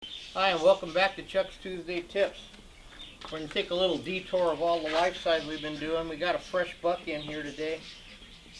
Hi, and welcome back to Chuck's Tuesday Tips. We're going to take a little detour of all the life size we've been doing. We got a fresh buck in here today.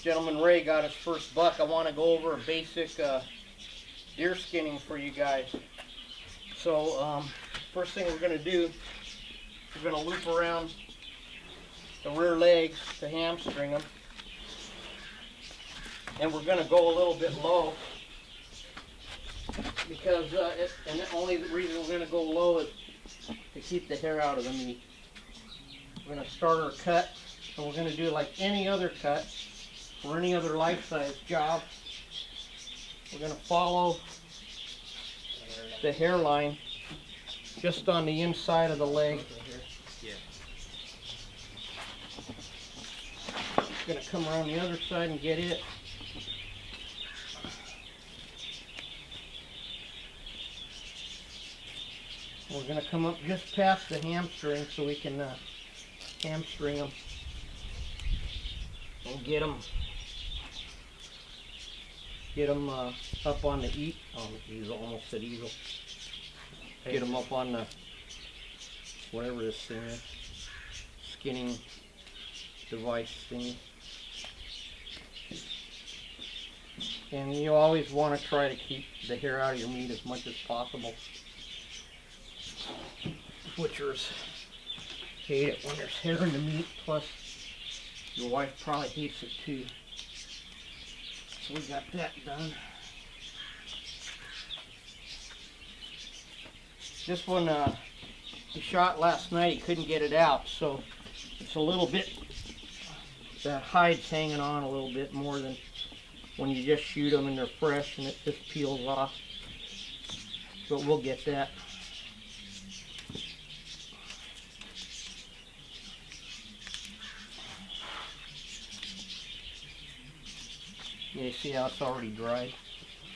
Gentleman Ray got his first buck. I want to go over a basic deer skinning for you guys. So first thing we're going to do, we're going to loop around the rear legs to hamstring them. And we're going to go a little bit low because and the only reason we're going to go low is to keep the hair out of the meat. We're going to start our cut, and we're going to do like any other cut or any other life-size job. We're going to follow the hairline just on the inside of the leg. Going to come around the other side and get it. We're going to come up just past the hamstring so we can hamstring them. We'll get them up on the easel, almost said easel. Get them up on the, whatever this thing is, skinning device thing. And you always want to try to keep the hair out of your meat as much as possible. Butchers hate it when there's hair in the meat, plus your wife probably hates it too. So we got that done. This one he shot last night, he couldn't get it out, so it's a little bit, the hide's hanging on a little bit more than when you just shoot them and they're fresh and it just peels off. But we'll get that. Yeah, you see how it's already dried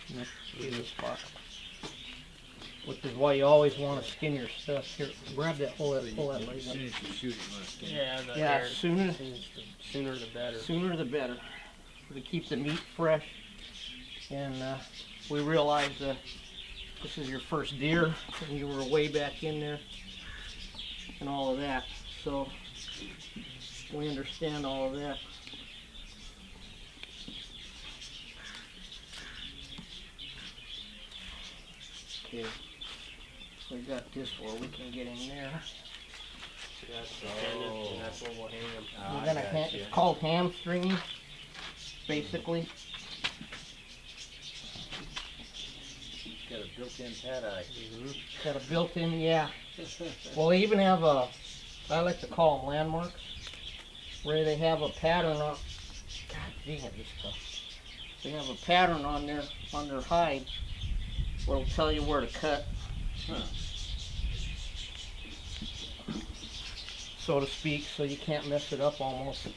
in the spot. Which is why you always want to skin your stuff. Here, grab that, pull that leg up. As soon as you shoot it, you want to skin it. Yeah, sooner Sooner the better. Sooner the better. To keep the meat fresh. And we realize this is your first deer, and you were way back in there, and all of that. So we understand all of that. Okay, so we got this where we can get in there. And that's where we'll hang them. We're gonna it's called hamstringing, basically. Got a built-in pad-eye. Got a built-in, yeah. Well, they even have I like to call them landmarks, where they have a pattern on. God dang it, this stuff. They have a pattern on their hide where it'll tell you where to cut, so to speak, so you can't mess it up almost.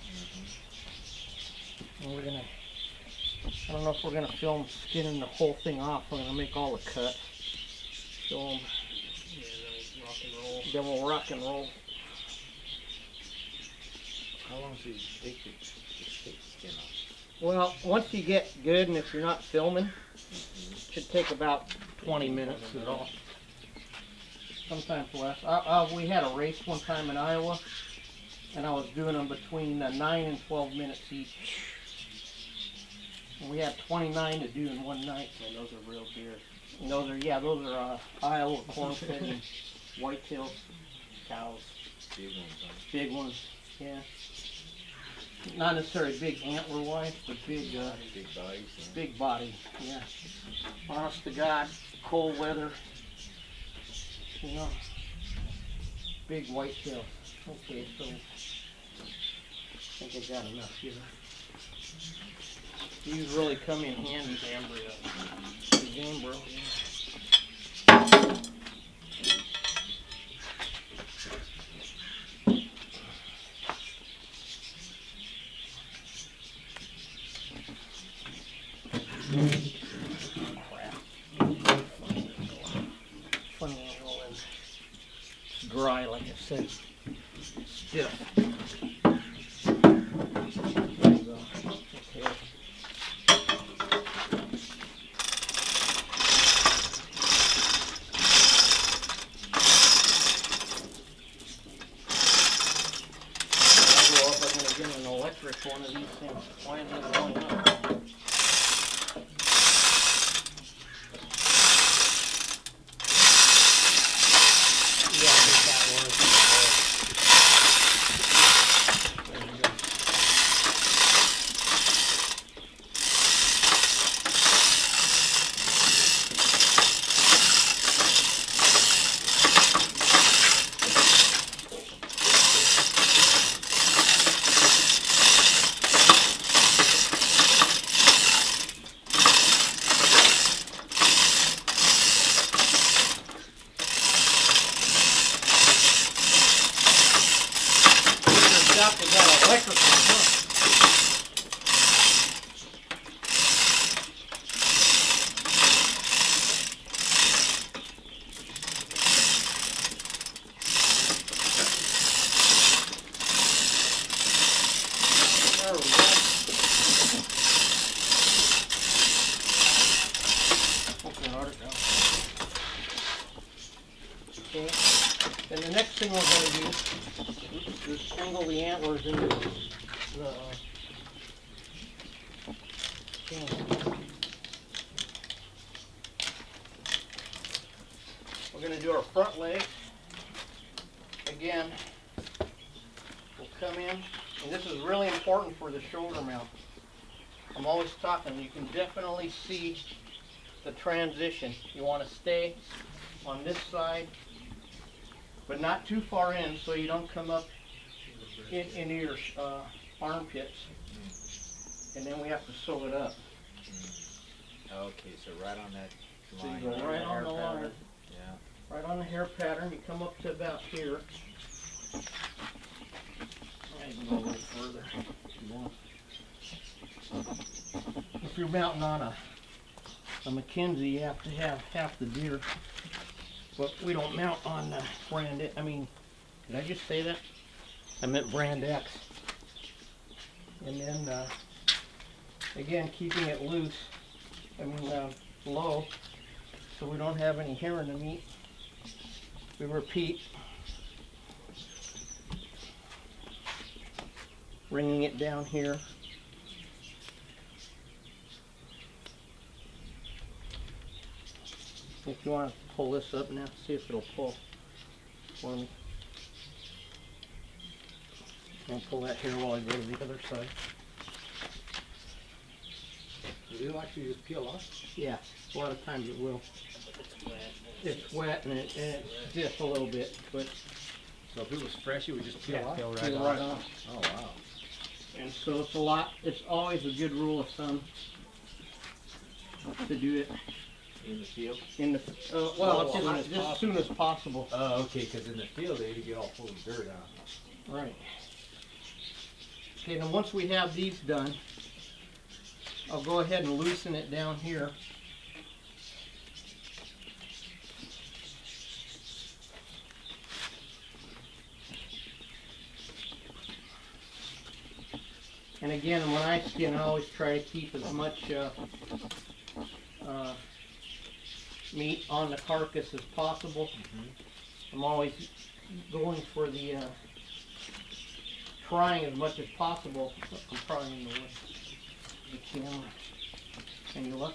And we're gonna, I don't know if we're gonna film skinning the whole thing off. We're gonna make all the cuts. Show them. Yeah, then rock and roll. Then we'll rock and roll. How long does it take to take the skin off? Well, once you get good, and if you're not filming, it should take about 20 minutes at all. Sometimes less. We had a race one time in Iowa, and I was doing them between 9 and 12 minutes each. And we had 29 to do in one night. And those are real deer. And those are Iowa corn-fed and whitetail cows. Big ones, huh? Big ones, yeah. Not necessarily big antler-wise, but big Big bodies, huh? big body, yeah. Honest to God, cold weather, you know, big whitetail. Okay, so I think I got enough here. These really come in handy. The Zambro, yeah. Crap. Funny angle and it's dry, like I said. Stiff. There you go. Okay. Trish, one of these things. Why is it going up? Yeah, I think that works. There you go. We got electrical stuff. There we go. Okay, let it go. Okay, and the next thing we're going to do is angle the antlers into the can. We're going to do our front legs. Again, we'll come in, and this is really important for the shoulder mount. I'm always talking, you can definitely see the transition. You want to stay on this side, but not too far in so you don't come up into your armpits, and then we have to sew it up. Okay, so right on that So line. you go right on the hair line, pattern. Yeah. right on the hair pattern. You come up to about here. I can go a little further if you want. If you're mounting on a Mackenzie, you have to have half the deer, but we don't mount on brand. I mean, did I just say that? I meant brand X. And then again, keeping it loose. I mean low, so we don't have any hair in the meat. We repeat, bringing it down here. If you want to pull this up now, see if it'll pull for me. I'll pull that here while I go to the other side. It'll actually just peel off? Yeah, a lot of times it will. It's wet. It's wet and it's stiff a little bit, but So if it was fresh, it would just peel off? Peel right peel off. right off. Oh, wow. And so it's always a good rule of thumb to do it In the field? in the, just as soon as possible. Oh, okay, because in the field, they get all full of dirt out. Right. Okay, now once we have these done, I'll go ahead and loosen it down here. And again, when I skin, I always try to keep as much meat on the carcass as possible. I'm always going for the trying as much as possible. I'm trying in the way the camera. Can you look?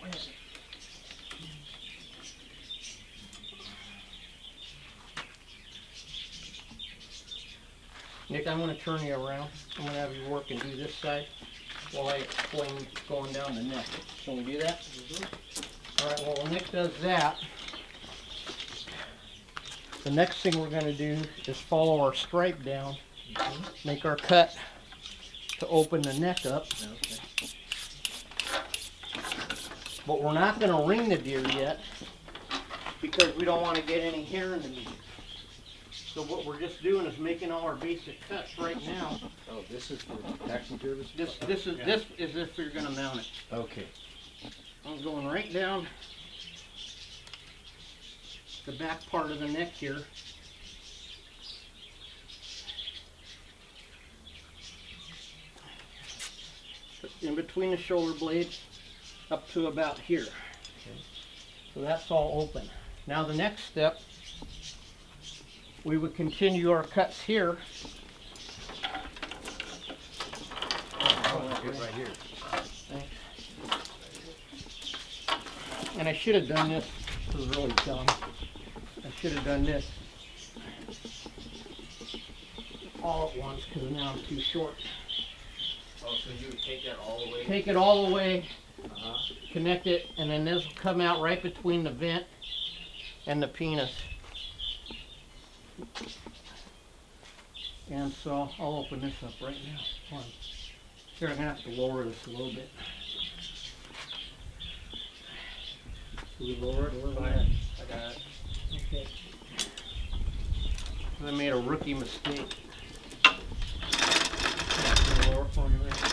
Where is it? Nick, I'm going to turn you around. I'm going to have you work and do this side while I explain going down the neck. Can we do that? All right, well, when Nick does that, the next thing we're going to do is follow our stripe down, make our cut to open the neck up. Okay. But we're not going to ring the deer yet because we don't want to get any hair in the meat. So what we're just doing is making all our basic cuts right now. Oh, this is for taxidermy? This is if you're going to mount it. Okay. I'm going right down the back part of the neck here. In between the shoulder blades up to about here. So that's all open. Now the next step, we would continue our cuts here Good right here. Thanks. And I should have done this. This was really dumb. I should have done this all at once because now I'm too short. Oh, so you would take that all the way? Take it all the way, Uh-huh. connect it, and then this will come out right between the vent and the penis. And so I'll open this up right now. Hold on. Here, I'm gonna have to lower this a little bit. Should we lower it a little bit? I got it. Okay. I made a rookie mistake. Lower for me there.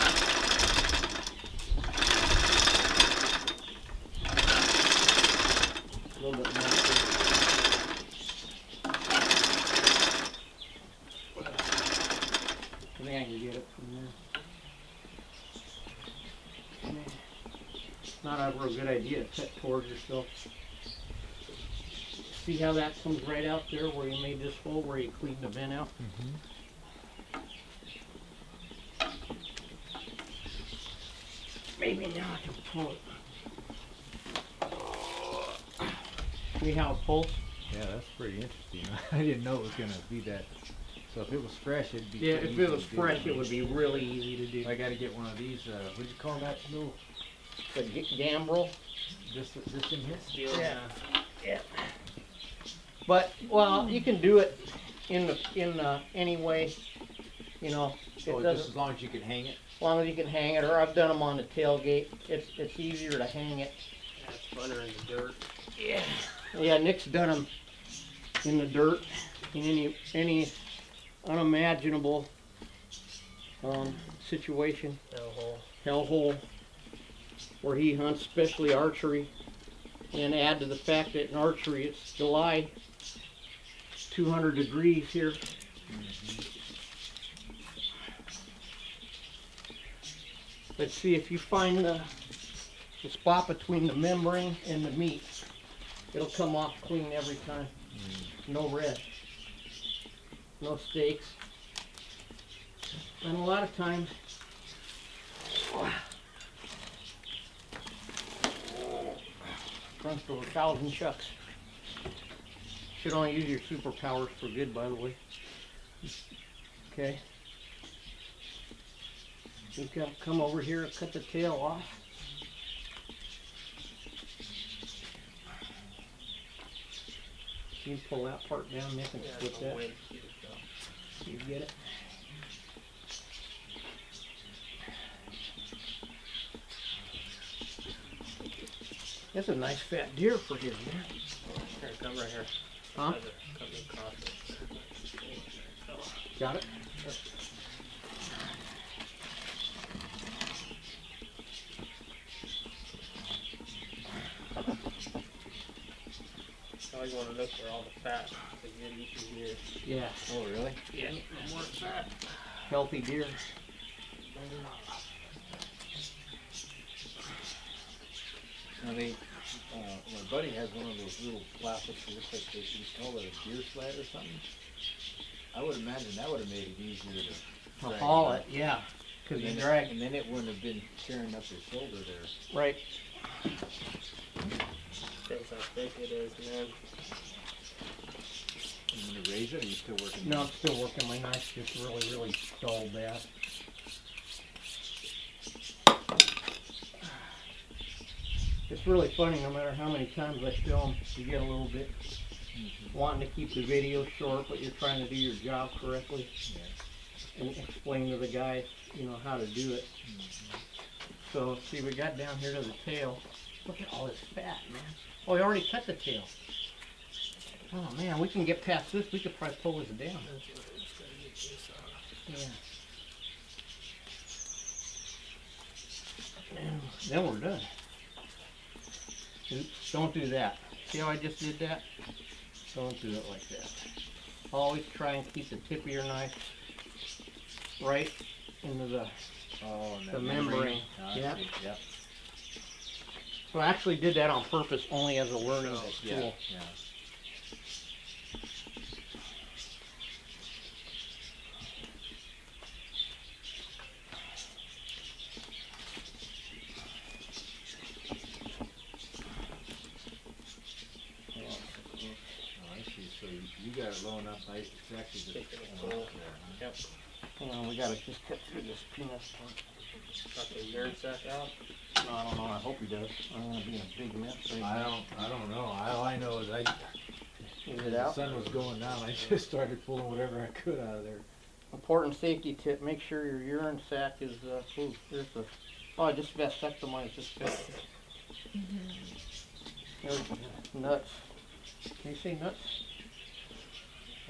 A little bit more. I think I can get it from there. Not a real good idea to cut towards yourself. See how that comes right out there where you made this hole where you cleaned the vent out? Maybe now I can pull it. See how it pulls? Yeah, that's pretty interesting. I didn't know it was gonna be that. So if it was fresh, it'd be. Yeah, pretty if easy it was to do. fresh, it would be really easy to do. I got to get one of these. What'd you call that? No, The gambrel. this in here. Steel. Yeah. Yeah. But well, you can do it in any way. You know, it Oh, just doesn't. as long as you can hang it. As long as you can hang it, or I've done them on the tailgate. It's easier to hang it. Yeah, it's funner in the dirt. Yeah. Yeah, Nick's done them in the dirt, in any unimaginable situation, hellhole, where he hunts, especially archery. And add to the fact that in archery it's July, 200 degrees here. Let's see if you find the spot between the membrane and the meat. It'll come off clean every time. No red. No steaks. And a lot of times, runs to 1,000 chucks. Should only use your superpowers for good, by the way. Okay. You can come over here and cut the tail off. You can pull that part down, Nick, and split that. You get it? That's a nice fat deer for his man. Here, come right here. Huh? Come across it. Got it? I always want to look for all the fat. The good eating deer. Yeah. Oh, really? Yeah. No more fat. Healthy deer. I mean, my buddy has one of those little plastics that looks like they should call it a deer sled or something. I would imagine that would have made it easier to drag Haul up. it, yeah. Because And you then drag. and then it wouldn't have been tearing up your shoulder there. Right. Shows how thick it is, man. You gonna raise it, or are you still working? No, I'm still working. My knife's just really dull bad. It's really funny, no matter how many times I film, you get a little bit wanting to keep the video short, but you're trying to do your job correctly and explain to the guy, you know, how to do it. So, see, we got down here to the tail. Look at all this fat, man. Oh, we already cut the tail. Oh, man, we can get past this. We could probably pull this down. Yeah. And then we're done. Oops, don't do that. See how I just did that? Don't do it like that. Always try and keep the tip of your knife right into the membrane. Yeah. Yep. So I actually did that on purpose, only as a learning tool. Yeah. You got it low enough, nice, it's actually just Taking it pulling full. up there, huh? Yep. Hang on, we gotta just cut through this penis part. Got the urine sac out. I don't know, I hope he does. I'm gonna be in a big mess right now. I don't know, all I know is Is it the out? sun was going down, I just started pulling whatever I could out of there. Important safety tip, make sure your urine sac is, ooh, here's the, oh, I just vasectomized this guy. There's nuts. Can you say nuts?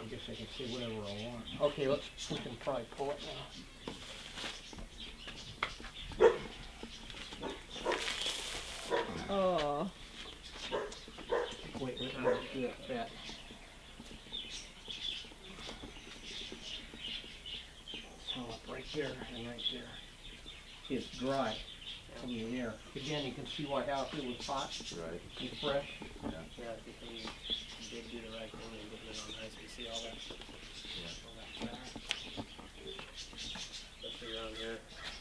I guess I can say whatever I want. Okay, we can probably pull it now. Oh. Wait, let me do that fat. So up right there and right there. See, it's dry from the air. Again, you can see why how it was hot Right. and fresh. Yeah, I think we did do the right thing and getting it on ice. We see all that. All that fat. Especially around here.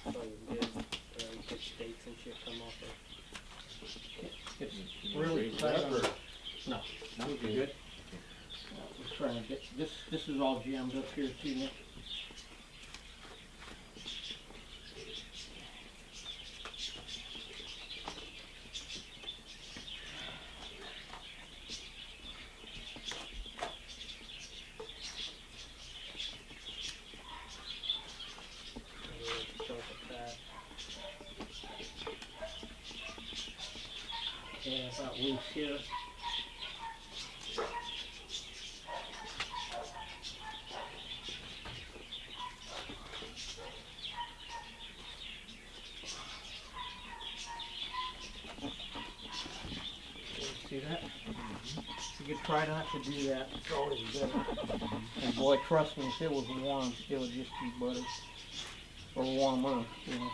It's all you did. You get steaks and shit come off there. It's really Raise it tight up on or- the- No, No, we're good. We're trying to get, this is all jammed up here too, Nick. Chunk of fat. Yeah, about loose here. See that? You could try not to do that. It's always better. And boy, trust me, if it was warm, it would just be butter. Or warmer, you know.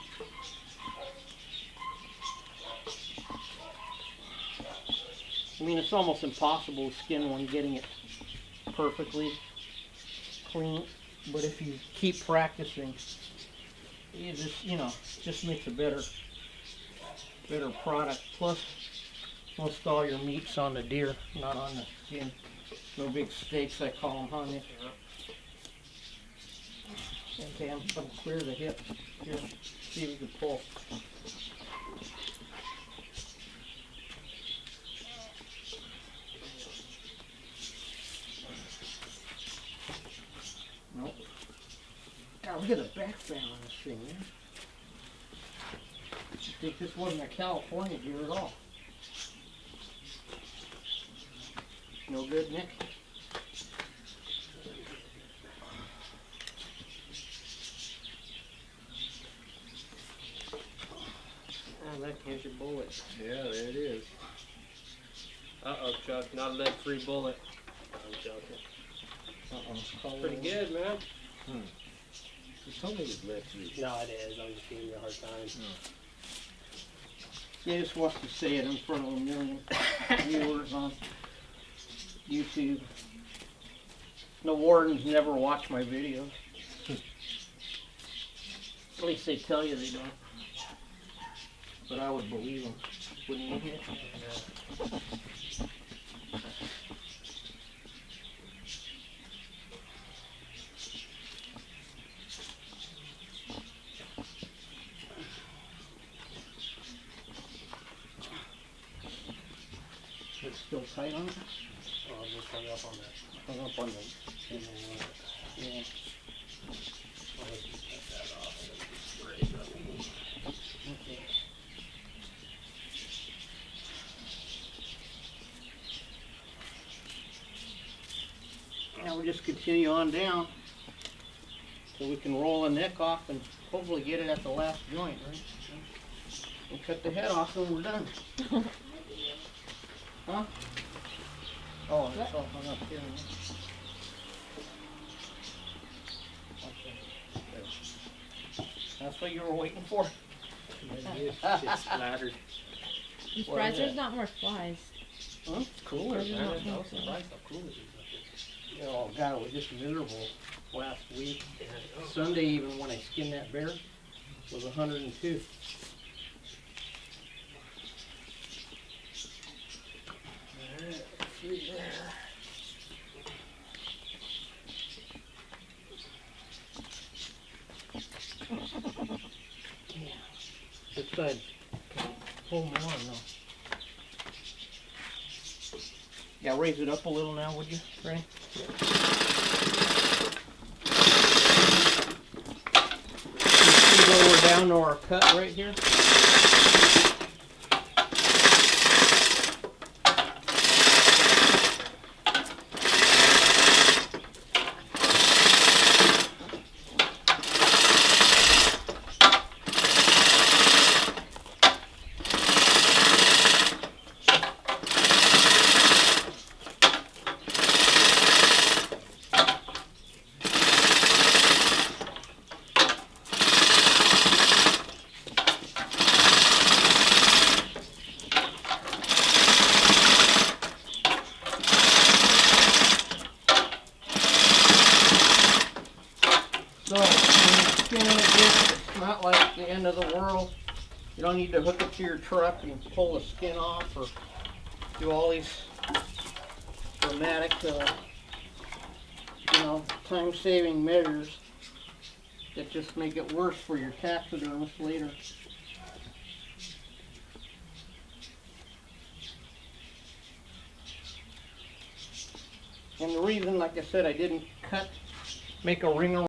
I mean, it's almost impossible to skin one getting it perfectly clean. But if you keep practicing, you just, you know, just makes a better product. Plus, most all your meat's on the deer, not on the skin. No big steaks, I call them, huh, Nick? Okay, I'm gonna clear the hip. Here, see if we can pull. Nope. God, look at the back fan on this thing, man. I think this wasn't a California deer at all. No good, Nick? Oh, look, here's your bullet. Yeah, there it is. Uh-oh, Chuck, not a lead-free bullet. I'm joking. Uh-oh. Pretty good, man. You told me it was lead-free. No, it is. I'm just giving you a hard time. He just wants to say it in front of a million viewers on YouTube. The wardens never watch my videos. At least they tell you they don't. But I would believe them, wouldn't you? Yeah. It's still tight on it? Oh, I'm just hung up on that. Hung up on the, yeah. I'll let you take that off and then raise up. Okay. Now we'll just continue on down so we can roll the neck off and hopefully get it at the last joint, right? We'll cut the head off and we're done. Huh? Oh, and it's all hung up here. Okay. That's what you were waiting for? Shit splattered. I'm What surprised is there's it? not more flies. Huh? It's cooler, There's man. not I more was flies. surprised how cool it is up here. Oh, God, it was just miserable last week. Yeah, I know. Sunday, even when I skinned that bear, was 102. Alright, 3 there. sides pull more now. Yeah, raise it up a little now, would you, Ray? You see where we're down to our cut right here? So, when you're skinning it this, it's not like the end of the world. You don't need to hook it to your truck and pull the skin off or do all these dramatic, time-saving measures that just make it worse for your taxidermist later. And the reason, like I said, I didn't make a ring around